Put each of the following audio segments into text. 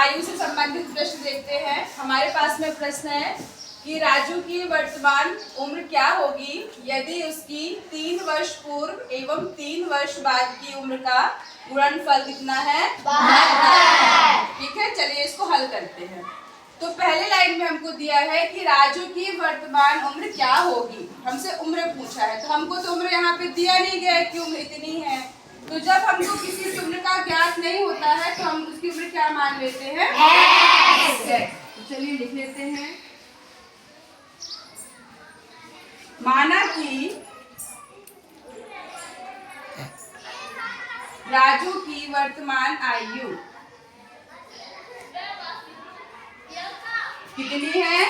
आयु से संबंधित प्रश्न देखते हैं। हमारे पास में प्रश्न है कि राजू की वर्तमान उम्र क्या होगी यदि उसकी 3 वर्ष पूर्व एवं 3 वर्ष बाद की उम्र का गुणनफल कितना है? 72। ठीक है, चलिए इसको हल करते हैं। तो पहले लाइन में हमको दिया है कि राजू की वर्तमान उम्र क्या होगी, हमसे उम्र पूछा है। तो हमको तो उम्र यहाँ पे दिया नहीं गया है कि उम्र इतनी है। तो जब हमको किसी उम्र का ज्ञात नहीं होता है तो हम उसकी उम्र क्या मान लेते हैं? तो चलिए लिख लेते हैं। माना कि राजू की वर्तमान आयु कितनी है?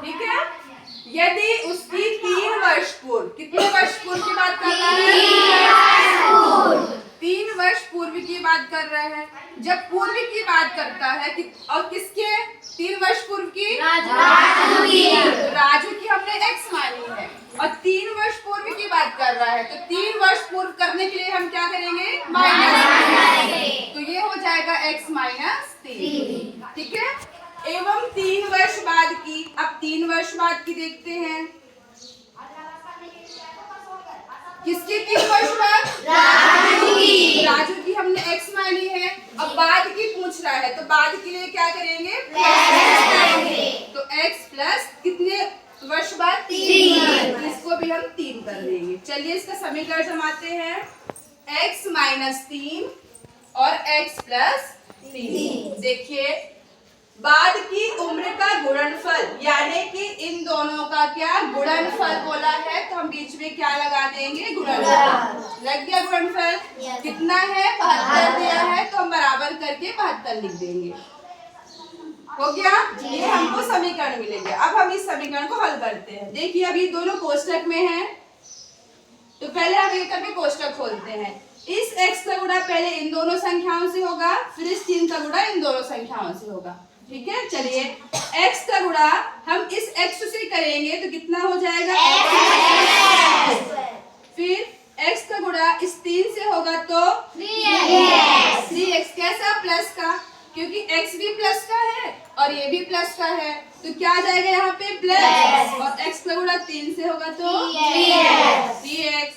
ठीक है, यदि उसकी 3 वर्ष पूर्व, कितने वर्ष पूर्व की बात कर रहा है? 3 वर्ष पूर्व की बात कर रहे हैं। जब पूर्व की बात करता है कि और किसके 3 वर्ष पूर्व की? राजू की हमने x मानी है और 3 वर्ष पूर्व की बात कर रहा है। तो 3 वर्ष पूर्व करने के लिए हम क्या करेंगे? माइनस। तो ये हो जाएगा x माइनस 3। ठीक है, एवं 3 वर्ष बाद की। अब 3 वर्ष बाद की देखते हैं। किसकी 3 वर्ष बाद? राजू की हमने x मानी है। अब बाद की पूछ रहा है तो बाद के लिए क्या करेंगे? तो x प्लस कितने वर्ष बाद? 3। इसको भी हम 3 कर देंगे। चलिए इसका समीकरण जमाते हैं। x माइनस 3 और x प्लस 3। देखिए, बाद की उम्र का गुणनफल यानी कि इन दोनों का क्या गुणनफल बोला है, तो हम बीच में क्या लगा देंगे? गुणनफल। लग गया गुणनफल। कितना है? 72 दिया है तो हम बराबर करके 72 लिख देंगे। हो गया, ये हमको समीकरण मिलेगा। अब हम इस समीकरण को हल करते हैं। देखिए, अब ये दोनों कोष्टक में है तो पहले हम एक करके कोष्टक खोलते हैं। इस x का गुणा पहले इन दोनों संख्याओं से होगा, फिर इस 3 का गुणा इन दोनों संख्याओं से होगा। ठीक है, चलिए x का गुणा हम इस x से करेंगे तो कितना हो जाएगा? फिर x का गुणा इस 3 से होगा तो 3x। कैसा? प्लस का, क्योंकि x भी प्लस का है और ये भी प्लस का है तो क्या आ जाएगा यहाँ पे? प्लस। और x का गुणा 3 से होगा तो 3x।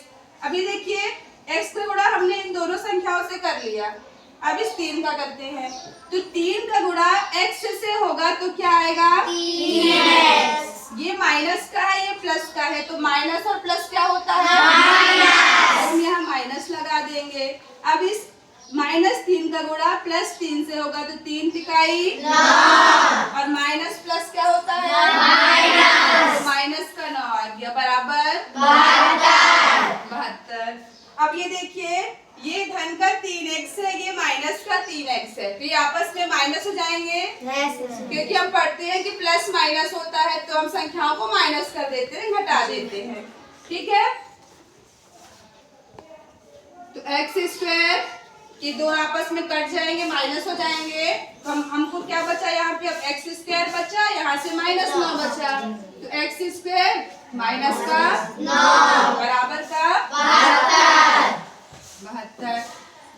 अभी देखिए, x का गुणा हमने इन दोनों संख्याओं से कर लिया। अब इस 3 का करते हैं तो 3 का गुणा x से होगा तो क्या आएगा? 3x। ये माइनस का है, ये प्लस का है, तो माइनस और प्लस क्या होता है? माइनस। हम यहाँ माइनस लगा देंगे। अब इस माइनस 3 का गुणा प्लस 3 से होगा तो 3 तिकाई 9 और माइनस प्लस क्या होता है? माइनस। माइनस का 9 आ गया बराबर 72। अब ये देखिए, ये धन का 3x है, ये माइनस का 3x है, तो ये आपस में माइनस हो जाएंगे। क्योंकि हम पढ़ते हैं कि प्लस माइनस होता है तो हम संख्याओं को माइनस कर देते हैं, घटा देते हैं। ठीक है, तो x² ये दोनों आपस में कट जाएंगे, माइनस हो जाएंगे। तो हमको क्या बचा यहाँ पे? अब x² बचा, यहाँ से माइनस 9 बचा, तो x² माइनस का 9 बराबर का 72।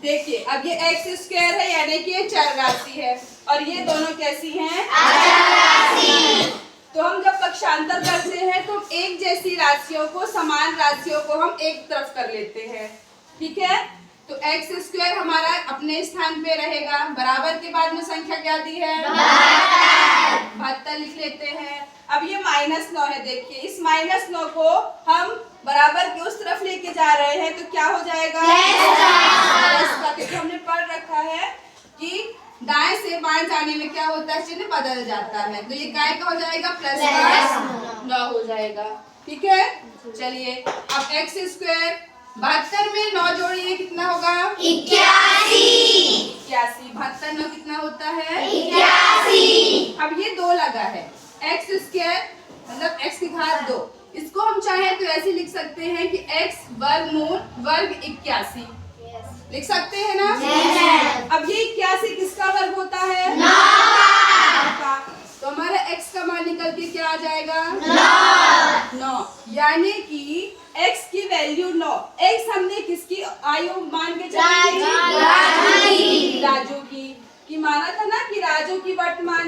देखिए, अब ये x² है यानी कि ये चर राशि है और ये दोनों कैसी हैं? अचर राशि। तो हम जब पक्षांतर करते हैं तो एक जैसी राशियों को, समान राशियों को हम एक तरफ कर लेते हैं। ठीक है, तो x² हमारा अपने स्थान पे रहेगा। बराबर के बाद में संख्या क्या दी है? 72 लिख लेते हैं। अब ये -9 है। देखिए, इस -9 को हम बराबर की उस तरफ लेके जा रहे हैं तो क्या हो जाएगा? प्लस का, क्योंकि हमने पढ़ रखा है कि दाएं से बाएं जाने में क्या होता है? चिन्ह बदल जाता है। तो ये काय का हो जाएगा? प्लस का 9 हो जाएगा। ठीक है, चलिए अब x² 72 में 9 जोड़िए, कितना होगा? 81। 72 9 कितना होता है? 81। अब ये 2 लगा है, x² मतलब x की घात 2। इसको हम चाहें तो ऐसे लिख सकते हैं कि x वर्गमूल वर्ग 81 लिख सकते हैं ना? अब ये 81 किसका वर्ग होता है? 9 का। तो हमारा x का मान निकल के क्या आ जाएगा? 9। यानी कि x की वैल्यू 9। x हमने किसकी आयु मान के चली?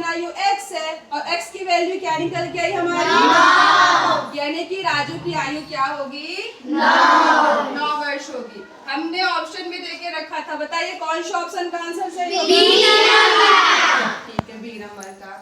आयु x है और x की वैल्यू क्या निकल के आई हमारी 9। यानी कि राजू की आयु क्या होगी 9 वर्ष होगी। हमने ऑप्शन में देके रखा था, बताइए कौन सा ऑप्शन का आंसर सही होगा? ठीक है, बी नंबर का।